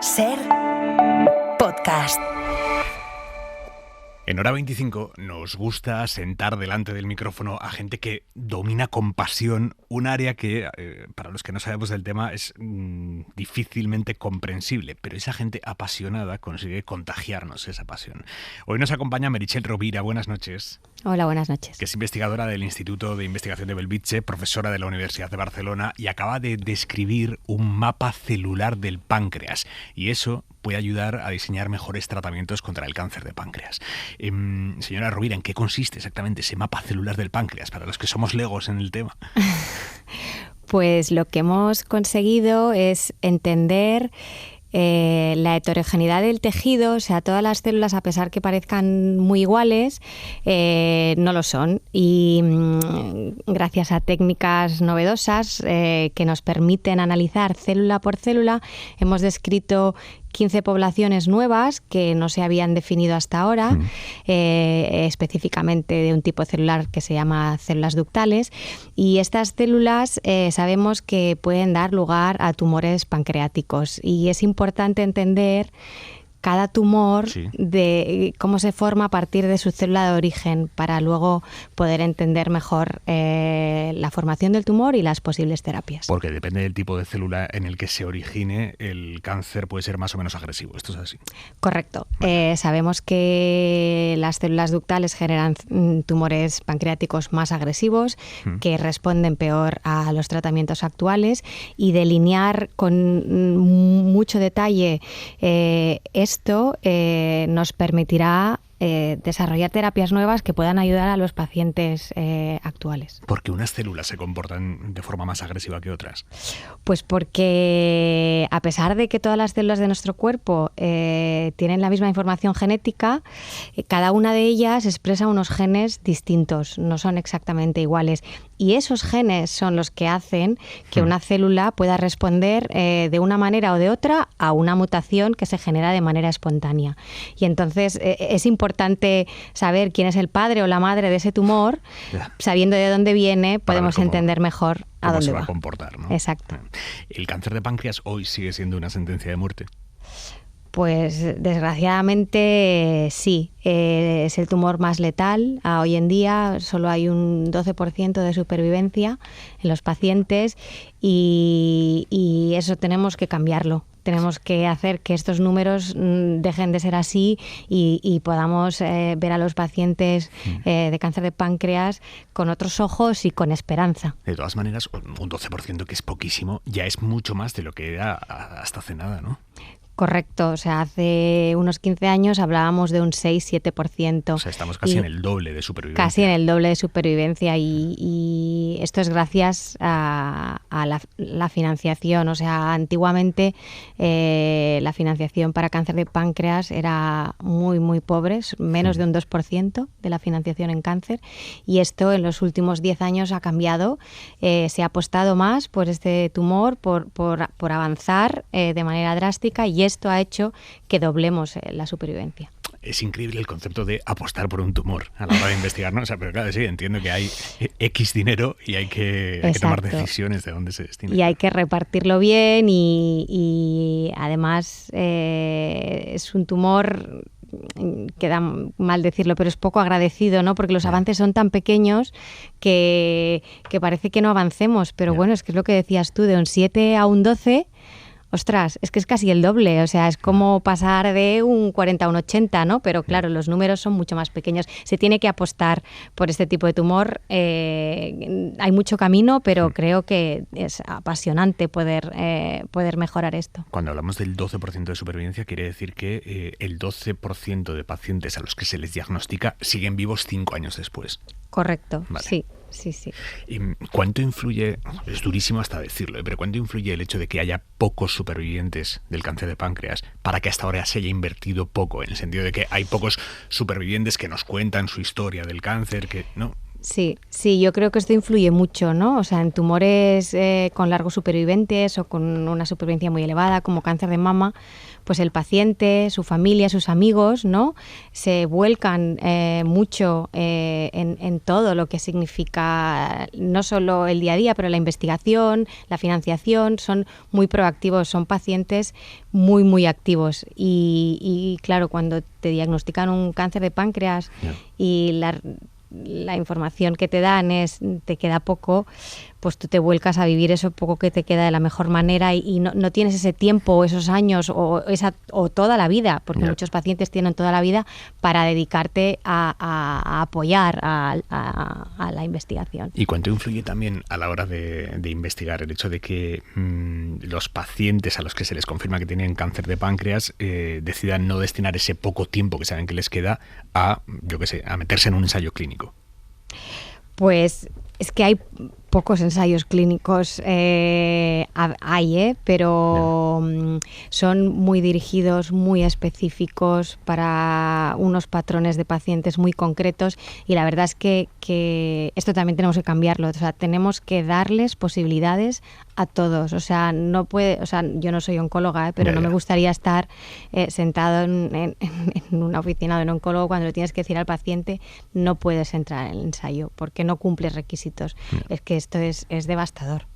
Ser podcast. En Hora 25 nos gusta sentar delante del micrófono a gente que domina con pasión un área que, para los que no sabemos del tema, es difícilmente comprensible, pero esa gente apasionada consigue contagiarnos esa pasión. Hoy nos acompaña Meritxell Rovira. Buenas noches. Hola, buenas noches. Que es investigadora del Instituto de Investigación de Bellvitge, profesora de la Universidad de Barcelona y acaba de describir un mapa celular del páncreas. Y eso puede ayudar a diseñar mejores tratamientos contra el cáncer de páncreas. Señora Rovira, ¿en qué consiste exactamente ese mapa celular del páncreas para los que somos legos en el tema? Pues lo que hemos conseguido es entender la heterogeneidad del tejido. O sea, todas las células, a pesar que parezcan muy iguales, no lo son. Y gracias a técnicas novedosas que nos permiten analizar célula por célula, hemos descrito 15 poblaciones nuevas que no se habían definido hasta ahora, específicamente de un tipo celular que se llama células ductales. Y estas células sabemos que pueden dar lugar a tumores pancreáticos. Y es importante entender cada tumor, de cómo se forma a partir de su célula de origen, para luego poder entender mejor la formación del tumor y las posibles terapias. Porque depende del tipo de célula en el que se origine, el cáncer puede ser más o menos agresivo. ¿Esto es así? Correcto. Sabemos que las células ductales generan tumores pancreáticos más agresivos, que responden peor a los tratamientos actuales, y delinear con mucho detalle esto nos permitirá desarrollar terapias nuevas que puedan ayudar a los pacientes actuales. ¿Por qué unas células se comportan de forma más agresiva que otras? Pues porque, a pesar de que todas las células de nuestro cuerpo tienen la misma información genética, cada una de ellas expresa unos genes distintos, no son exactamente iguales. Y esos genes son los que hacen que una célula pueda responder de una manera o de otra a una mutación que se genera de manera espontánea. Y entonces es importante saber quién es el padre o la madre de ese tumor. Sabiendo de dónde viene, podemos entender mejor a dónde se va a comportar, ¿no? Exacto. ¿El cáncer de páncreas hoy sigue siendo una sentencia de muerte? Pues desgraciadamente sí, es el tumor más letal. Hoy en día solo hay un 12% de supervivencia en los pacientes y eso tenemos que cambiarlo. Tenemos que hacer que estos números dejen de ser así y podamos ver a los pacientes de cáncer de páncreas con otros ojos y con esperanza. De todas maneras, un 12%, que es poquísimo, ya es mucho más de lo que era hasta hace nada, ¿no? Correcto, o sea, hace unos 15 años hablábamos de un 6-7%. O sea, estamos casi en el doble de supervivencia. Casi en el doble de supervivencia y esto es gracias a la financiación. O sea, antiguamente la financiación para cáncer de páncreas era muy, muy pobre, menos de un 2% de la financiación en cáncer, y esto en los últimos 10 años ha cambiado. Se ha apostado más por este tumor, por avanzar de manera drástica, y esto ha hecho que doblemos la supervivencia. Es increíble el concepto de apostar por un tumor a la hora de investigar, ¿no? O sea, pero claro, sí, entiendo que hay X dinero y hay que tomar decisiones de dónde se destina. Y hay que repartirlo bien y además es un tumor, queda mal decirlo, pero es poco agradecido, ¿no? Porque los avances son tan pequeños que parece que no avancemos, pero bueno, es que es lo que decías tú, de un 7 a un 12... Ostras, es que es casi el doble, o sea, es como pasar de un 40 a un 80, ¿no? Pero claro, los números son mucho más pequeños. Se tiene que apostar por este tipo de tumor. Hay mucho camino, pero creo que es apasionante poder mejorar esto. Cuando hablamos del 12% de supervivencia, quiere decir que el 12% de pacientes a los que se les diagnostica siguen vivos 5 años después. Correcto, vale. Sí. ¿Y cuánto influye, es durísimo hasta decirlo, pero cuánto influye el hecho de que haya pocos supervivientes del cáncer de páncreas para que hasta ahora se haya invertido poco, en el sentido de que hay pocos supervivientes que nos cuentan su historia del cáncer, que no? Sí, yo creo que esto influye mucho, ¿no? O sea, en tumores con largos supervivientes o con una supervivencia muy elevada, como cáncer de mama, pues el paciente, su familia, sus amigos, ¿no? Se vuelcan mucho en todo lo que significa no solo el día a día, pero la investigación, la financiación, son muy proactivos, son pacientes muy, muy activos. Y claro, cuando te diagnostican un cáncer de páncreas y la información que te dan te queda poco, pues tú te vuelcas a vivir eso poco que te queda de la mejor manera y no tienes ese tiempo o esos años o toda la vida, porque muchos pacientes tienen toda la vida para dedicarte a apoyar a la investigación. ¿Y cuánto influye también a la hora de investigar el hecho de que los pacientes a los que se les confirma que tienen cáncer de páncreas decidan no destinar ese poco tiempo que saben que les queda a meterse en un ensayo clínico? Pues es que hay pocos ensayos clínicos, pero son muy dirigidos, muy específicos para unos patrones de pacientes muy concretos y la verdad es que esto también tenemos que cambiarlo, o sea, tenemos que darles posibilidades a todos, o sea, yo no soy oncóloga, pero no me gustaría estar sentado en una oficina de un oncólogo cuando le tienes que decir al paciente no puedes entrar en el ensayo porque no cumples requisitos. Es que esto es devastador.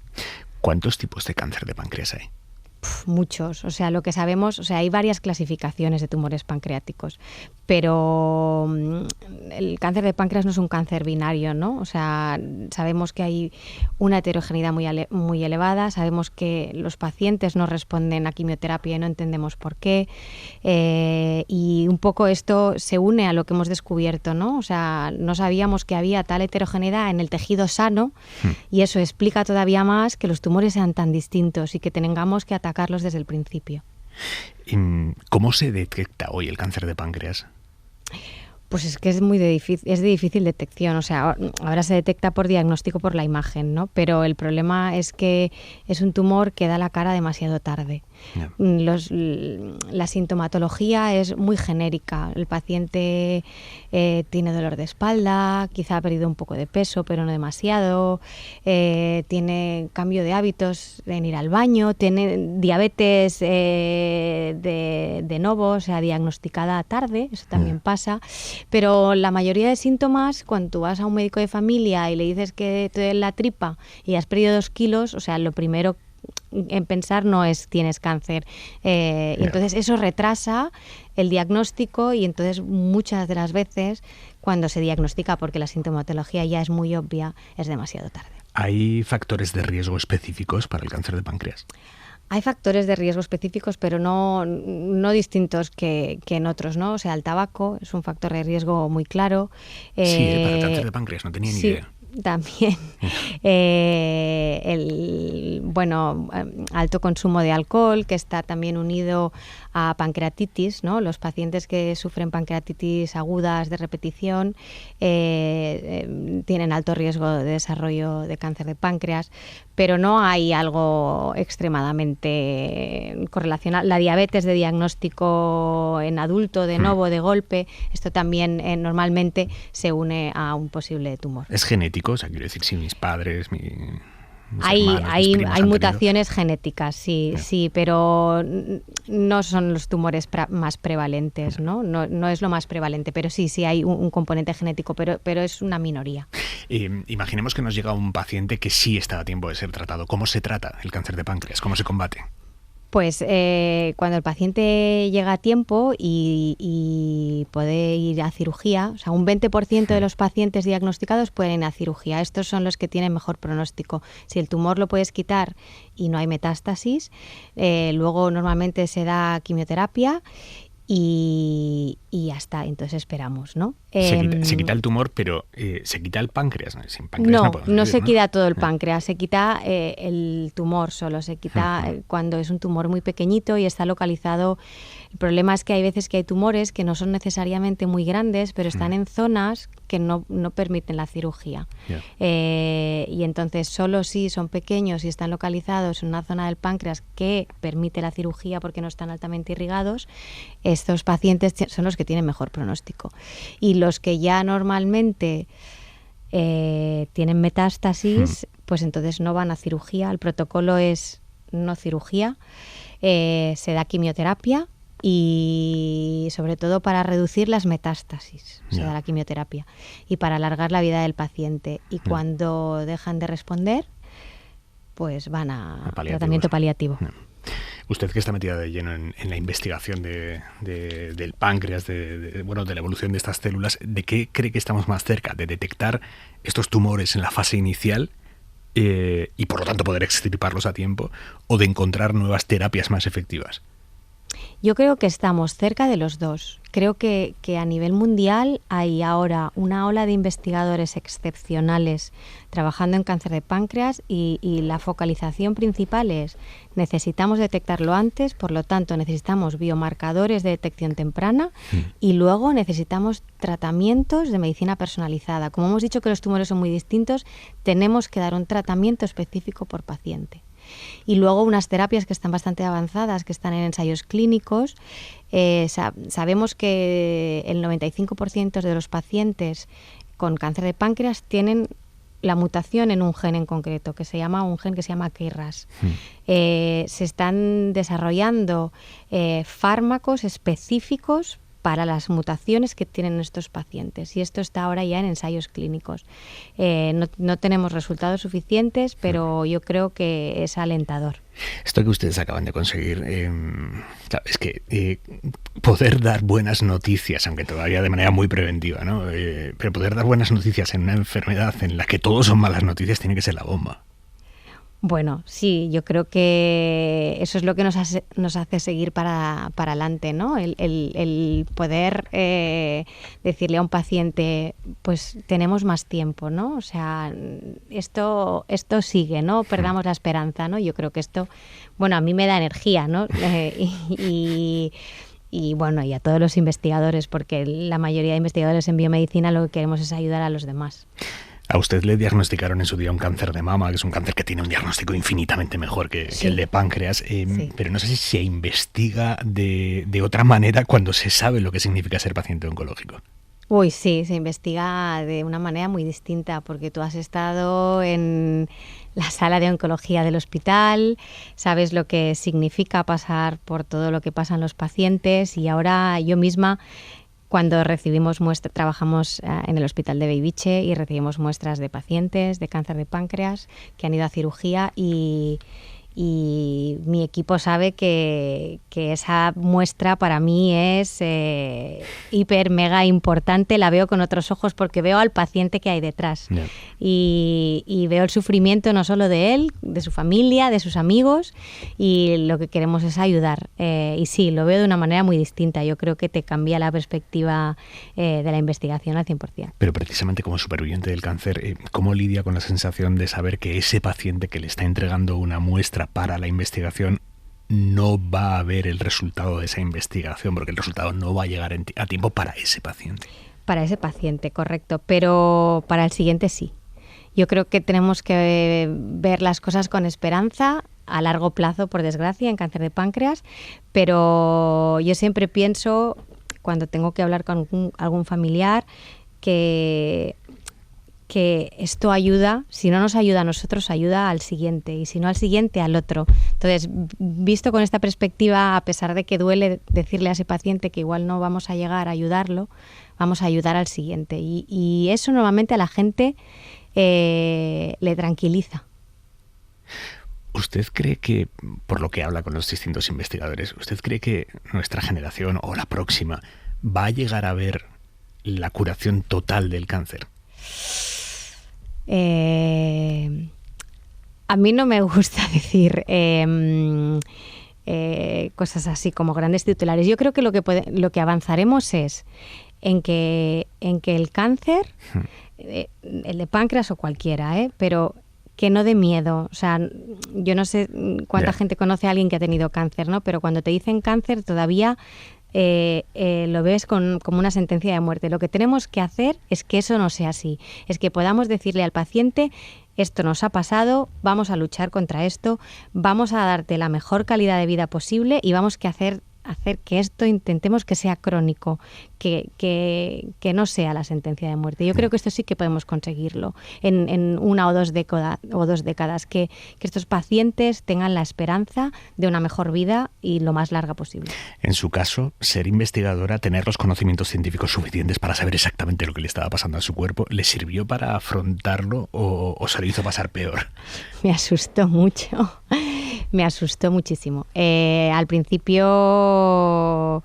¿Cuántos tipos de cáncer de páncreas hay? Muchos, o sea, lo que sabemos, o sea, hay varias clasificaciones de tumores pancreáticos, pero el cáncer de páncreas no es un cáncer binario, ¿no? O sea, sabemos que hay una heterogeneidad muy elevada, sabemos que los pacientes no responden a quimioterapia y no entendemos por qué, y un poco esto se une a lo que hemos descubierto, ¿no? O sea, no sabíamos que había tal heterogeneidad en el tejido sano y eso explica todavía más que los tumores sean tan distintos y que tengamos que atacarlos desde el principio. ¿Cómo se detecta hoy el cáncer de páncreas? Pues es que es de difícil detección, o sea, ahora se detecta por diagnóstico por la imagen, ¿no? Pero el problema es que es un tumor que da la cara demasiado tarde. Yeah. La sintomatología es muy genérica. El paciente tiene dolor de espalda, quizá ha perdido un poco de peso, pero no demasiado, tiene cambio de hábitos en ir al baño, tiene diabetes de novo, o sea, diagnosticada tarde, eso también pasa. Pero la mayoría de síntomas, cuando tú vas a un médico de familia y le dices que te duele la tripa y has perdido 2 kilos, o sea, lo primero en pensar no es tienes cáncer. Y entonces eso retrasa el diagnóstico y entonces muchas de las veces cuando se diagnostica porque la sintomatología ya es muy obvia, es demasiado tarde. ¿Hay factores de riesgo específicos para el cáncer de páncreas? Hay factores de riesgo específicos, pero no distintos que en otros, ¿no? O sea, el tabaco es un factor de riesgo muy claro. Sí, para el cáncer de páncreas, no tenía ni idea. También alto consumo de alcohol, que está también unido a pancreatitis, ¿no? Los pacientes que sufren pancreatitis agudas de repetición tienen alto riesgo de desarrollo de cáncer de páncreas, pero no hay algo extremadamente correlacionado. La diabetes de diagnóstico en adulto, de novo, de golpe, esto también normalmente se une a un posible tumor. ¿Es genético? O sea, quiero decir, si mis padres, mis hay mutaciones genéticas, sí, pero no son los tumores más prevalentes, ¿no? No es lo más prevalente, pero sí hay un componente genético, pero es una minoría. Imaginemos que nos llega un paciente que sí está a tiempo de ser tratado. ¿Cómo se trata el cáncer de páncreas? ¿Cómo se combate? Pues cuando el paciente llega a tiempo y puede ir a cirugía, o sea, un 20% de los pacientes diagnosticados pueden ir a cirugía. Estos son los que tienen mejor pronóstico. Si el tumor lo puedes quitar y no hay metástasis, luego normalmente se da quimioterapia y ya está, entonces esperamos, ¿no? Se quita el tumor, pero ¿se quita el páncreas? Sin páncreas no se quita todo el páncreas, se quita el tumor solo, se quita cuando es un tumor muy pequeñito y está localizado. El problema es que hay veces que hay tumores que no son necesariamente muy grandes, pero están en zonas que no permiten la cirugía. Y entonces solo si son pequeños y están localizados en una zona del páncreas que permite la cirugía porque no están altamente irrigados, estos pacientes son los que tienen mejor pronóstico. Y los que ya normalmente tienen metástasis, pues entonces no van a cirugía. El protocolo es no cirugía, se da quimioterapia y sobre todo para reducir las metástasis se da la quimioterapia y para alargar la vida del paciente. Y cuando dejan de responder, pues van a tratamiento paliativo. Usted, que está metida de lleno en la investigación del páncreas, de la evolución de estas células, ¿de qué cree que estamos más cerca? ¿De detectar estos tumores en la fase inicial y por lo tanto poder extirparlos a tiempo, o de encontrar nuevas terapias más efectivas? Yo creo que estamos cerca de los dos. Creo que a nivel mundial hay ahora una ola de investigadores excepcionales trabajando en cáncer de páncreas y la focalización principal es: necesitamos detectarlo antes, por lo tanto necesitamos biomarcadores de detección temprana y luego necesitamos tratamientos de medicina personalizada. Como hemos dicho que los tumores son muy distintos, tenemos que dar un tratamiento específico por paciente. Y luego unas terapias que están bastante avanzadas, que están en ensayos clínicos. Sabemos que el 95% de los pacientes con cáncer de páncreas tienen la mutación en un gen en concreto, que se llama KRAS. Se están desarrollando fármacos específicos para las mutaciones que tienen estos pacientes, y esto está ahora ya en ensayos clínicos. No tenemos resultados suficientes, pero yo creo que es alentador. Esto que ustedes acaban de conseguir, es que poder dar buenas noticias, aunque todavía de manera muy preventiva, ¿no? Pero poder dar buenas noticias en una enfermedad en la que todos son malas noticias tiene que ser la bomba. Bueno, sí, yo creo que eso es lo que nos hace seguir para adelante, ¿no? El poder decirle a un paciente, pues tenemos más tiempo, ¿no? O sea, esto sigue, ¿no? Perdamos la esperanza, ¿no? Yo creo que esto, bueno, a mí me da energía, ¿no? Y bueno, y a todos los investigadores, porque la mayoría de investigadores en biomedicina lo que queremos es ayudar a los demás. A usted le diagnosticaron en su día un cáncer de mama, que es un cáncer que tiene un diagnóstico infinitamente mejor que el de páncreas, pero no sé si se investiga de otra manera cuando se sabe lo que significa ser paciente oncológico. Uy, sí, se investiga de una manera muy distinta, porque tú has estado en la sala de oncología del hospital, sabes lo que significa pasar por todo lo que pasan los pacientes, y ahora yo misma, cuando recibimos muestras, trabajamos en el hospital de Bellvitge y recibimos muestras de pacientes de cáncer de páncreas que han ido a cirugía, y mi equipo sabe que esa muestra para mí es hiper, mega importante. La veo con otros ojos porque veo al paciente que hay detrás. Yeah. Y veo el sufrimiento no solo de él, de su familia, de sus amigos, y lo que queremos es ayudar. Y sí, lo veo de una manera muy distinta. Yo creo que te cambia la perspectiva de la investigación al 100%. Pero precisamente como superviviente del cáncer, ¿cómo lidia con la sensación de saber que ese paciente que le está entregando una muestra para la investigación no va a ver el resultado de esa investigación, porque el resultado no va a llegar a tiempo para ese paciente? Para ese paciente, correcto, pero para el siguiente sí. Yo creo que tenemos que ver las cosas con esperanza a largo plazo, por desgracia, en cáncer de páncreas, pero yo siempre pienso, cuando tengo que hablar con algún familiar, que esto ayuda, si no nos ayuda a nosotros, ayuda al siguiente, y si no al siguiente, al otro. Entonces, visto con esta perspectiva, a pesar de que duele decirle a ese paciente que igual no vamos a llegar a ayudarlo, vamos a ayudar al siguiente. Y eso normalmente a la gente le tranquiliza. ¿Usted cree que, por lo que habla con los distintos investigadores, usted cree que nuestra generación o la próxima va a llegar a ver la curación total del cáncer? A mí no me gusta decir cosas así como grandes titulares. Yo creo que lo que avanzaremos es en que el cáncer, el de páncreas o cualquiera, pero que no dé miedo. O sea, yo no sé cuánta gente conoce a alguien que ha tenido cáncer, ¿no? Pero cuando te dicen cáncer todavía lo ves como una sentencia de muerte. Lo que tenemos que hacer es que eso no sea así. Es que podamos decirle al paciente: esto nos ha pasado, vamos a luchar contra esto, vamos a darte la mejor calidad de vida posible y vamos a hacer que esto intentemos que sea crónico, que no sea la sentencia de muerte. Yo creo que esto sí que podemos conseguirlo en una o dos décadas, que estos pacientes tengan la esperanza de una mejor vida y lo más larga posible. En su caso, ser investigadora, tener los conocimientos científicos suficientes para saber exactamente lo que le estaba pasando a su cuerpo, ¿le sirvió para afrontarlo o se lo hizo pasar peor? Me asustó mucho, me asustó muchísimo. Al principio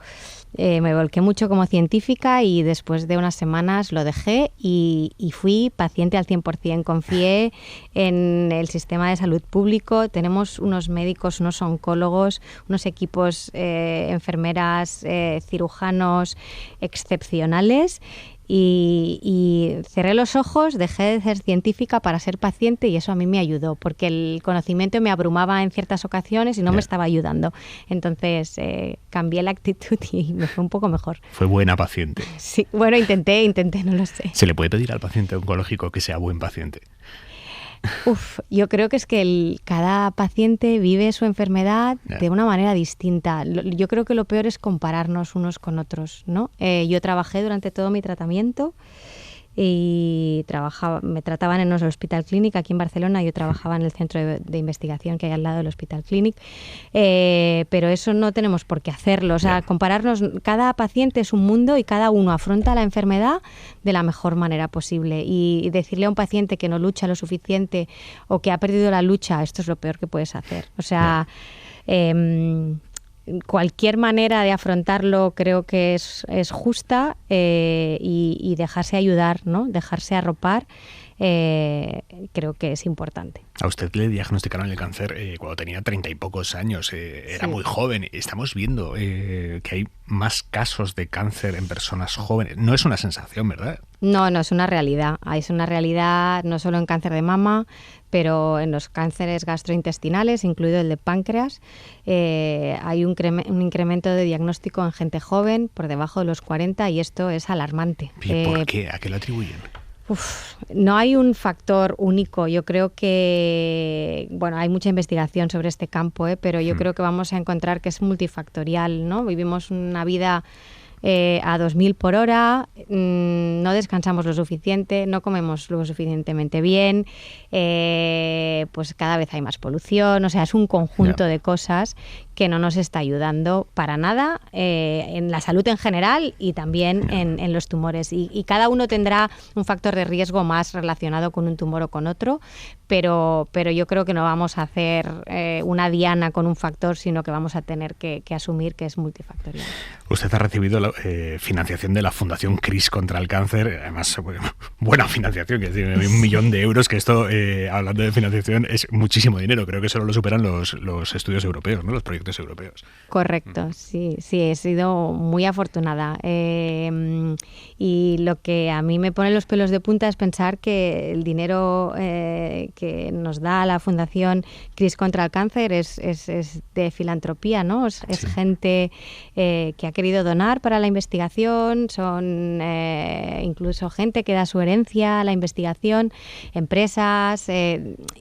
me volqué mucho como científica y después de unas semanas lo dejé y fui paciente al 100%. Confié en el sistema de salud público. Tenemos unos médicos, unos oncólogos, unos equipos, enfermeras, cirujanos excepcionales. Y cerré los ojos, dejé de ser científica para ser paciente y eso a mí me ayudó, porque el conocimiento me abrumaba en ciertas ocasiones y no me estaba ayudando. Entonces cambié la actitud y me fue un poco mejor. Fue buena paciente. Sí, bueno, intenté, no lo sé. ¿Se le puede pedir al paciente oncológico que sea buen paciente? Yo creo que es que cada paciente vive su enfermedad de una manera distinta. Yo creo que lo peor es compararnos unos con otros, ¿no? Yo trabajé durante todo mi tratamiento y me trataban en el Hospital Clínic aquí en Barcelona. Yo trabajaba en el centro de investigación que hay al lado del Hospital Clínic, pero eso no tenemos por qué hacerlo. O sea, compararnos, cada paciente es un mundo y cada uno afronta la enfermedad de la mejor manera posible, y decirle a un paciente que no lucha lo suficiente o que ha perdido la lucha, esto es lo peor que puedes hacer. O sea, cualquier manera de afrontarlo creo que es justa, y dejarse ayudar, ¿no? Dejarse arropar, creo que es importante. A usted le diagnosticaron el cáncer cuando tenía 30 y pocos años, era muy joven. Estamos viendo que hay más casos de cáncer en personas jóvenes. No es una sensación, ¿verdad? No, es una realidad. Es una realidad no solo en cáncer de mama, pero en los cánceres gastrointestinales, incluido el de páncreas. Hay un incremento de diagnóstico en gente joven por debajo de los 40 y esto es alarmante. ¿Y por qué? ¿A qué lo atribuyen? No hay un factor único. Yo creo que, hay mucha investigación sobre este campo, pero yo creo que vamos a encontrar que es multifactorial, ¿no? Vivimos una vida a 2000 por hora, no descansamos lo suficiente, no comemos lo suficientemente bien, pues cada vez hay más polución. O sea, es un conjunto de cosas que no nos está ayudando para nada en la salud en general y también en los tumores. Y cada uno tendrá un factor de riesgo más relacionado con un tumor o con otro, pero yo creo que no vamos a hacer una diana con un factor, sino que vamos a tener que asumir que es multifactorial. Usted ha recibido financiación de la Fundación CRIS contra el cáncer, además buena financiación, que tiene 1 millón de euros, que esto, hablando de financiación, es muchísimo dinero. Creo que solo lo superan los estudios europeos, ¿no? Los proyectos europeos. Correcto, sí, he sido muy afortunada. Y lo que a mí me pone los pelos de punta es pensar que el dinero que nos da la Fundación CRIS contra el cáncer es de filantropía, ¿no? Es gente que ha querido donar para la investigación, son incluso gente que da su herencia a la investigación, empresas,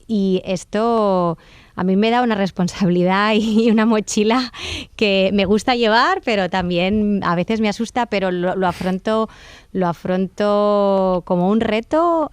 y esto a mí me da una responsabilidad y una mochila que me gusta llevar, pero también a veces me asusta, pero lo afronto como un reto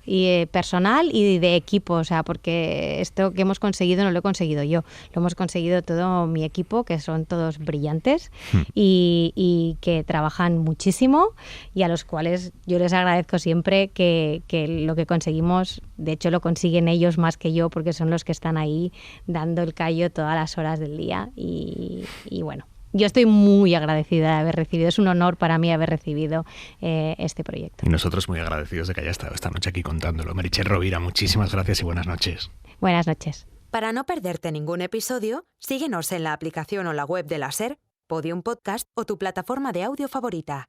personal y de equipo. O sea, porque esto que hemos conseguido no lo he conseguido yo, lo hemos conseguido todo mi equipo, que son todos brillantes y que trabajan muchísimo, y a los cuales yo les agradezco siempre que lo que conseguimos, de hecho lo consiguen ellos más que yo, porque son los que están ahí dando el callo todas las horas del día y bueno, yo estoy muy agradecida de haber recibido, es un honor para mí haber recibido este proyecto. Y nosotros muy agradecidos de que haya estado esta noche aquí contándolo. Meritxell Rovira, muchísimas gracias y buenas noches. Buenas noches. Para no perderte ningún episodio, síguenos en la aplicación o la web de la SER, Podium Podcast o tu plataforma de audio favorita.